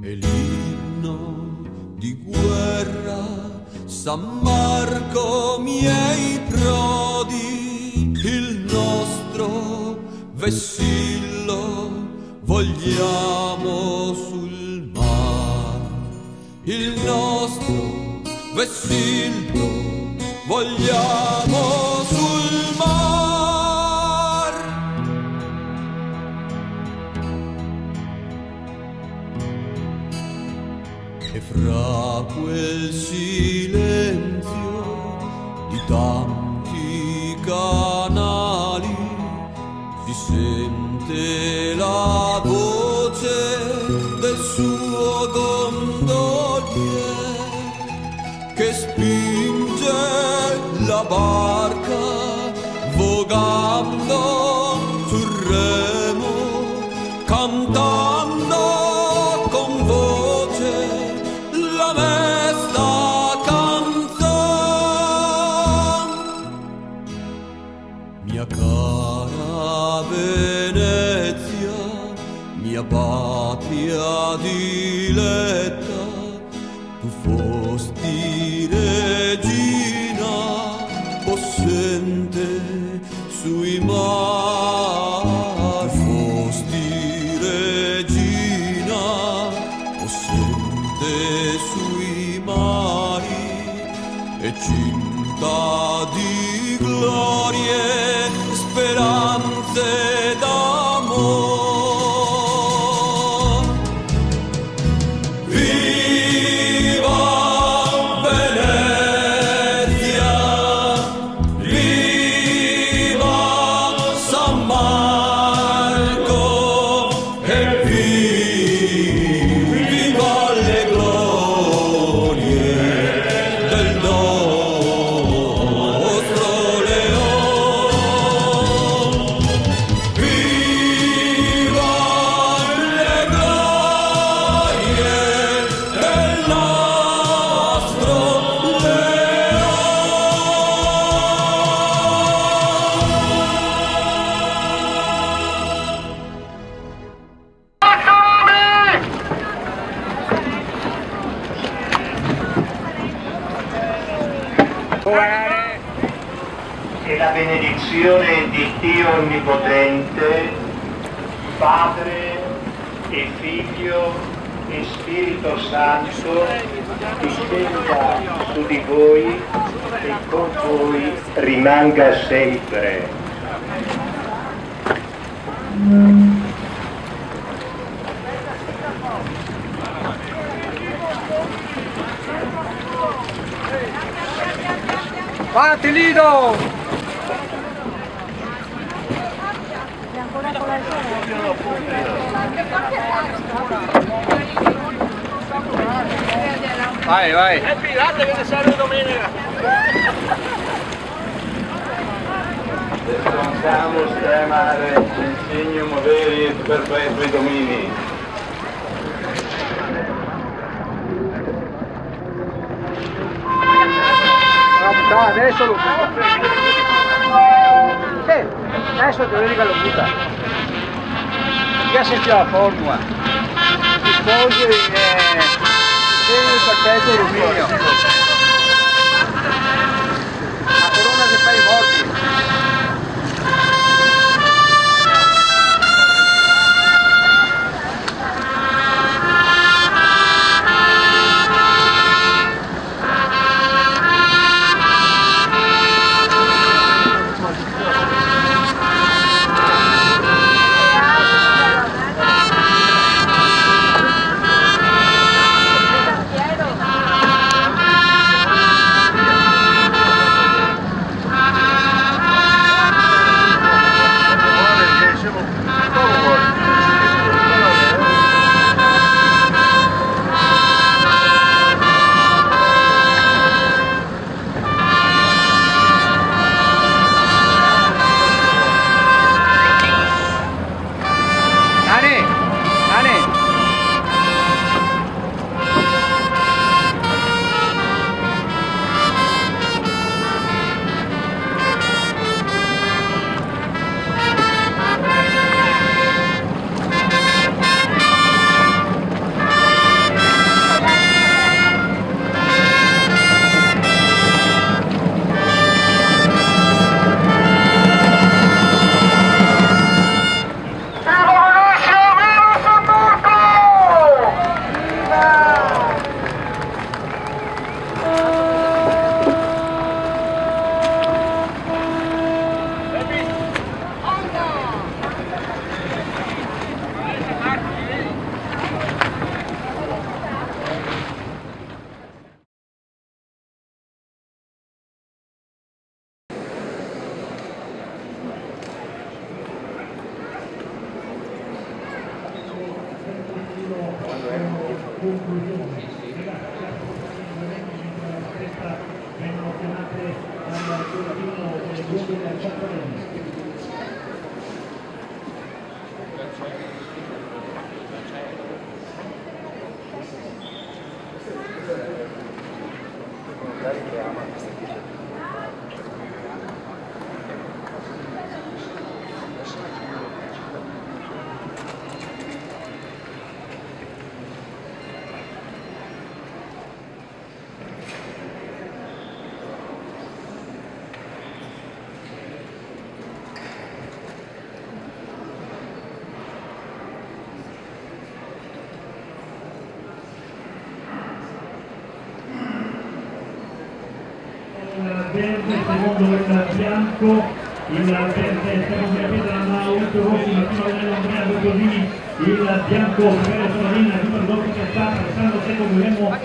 E l'inno di guerra, San Marco miei prodi, il nostro vessillo vogliamo sul mar, il nostro vessillo vogliamo sul mar. E fra quel silenzio di tanti canali si sente la voce del suo gondolier che spinge la barca vogando sul remo, cantando con voce la mesta canzone. Mia cara Venezia, mia patria diletta, tu fosti regina possente sui mar, fosti regina possente sui mari e cinta di glorie, speranze d'amore. E la benedizione di Dio Onnipotente, Padre e Figlio e Spirito Santo, discenda su di voi e con voi rimanga sempre. Avanti Lido! Vai, vai! È pirata che ne serve domenica! Descansamos tremare, insegno moveri perpetui domini. Adesso lo butta. Sì, adesso domenica lo butta. Già sentito la formula. Ti sposi il pacchetto alluminio. La corona che fai i morti. verde, secondo il bianco, il verde secondo la Pietra Mauro Rossi, Martino Aurelio Andrea Bertolini, il bianco Michele Solarina, numero 12 che sta passando secondo Guglielmo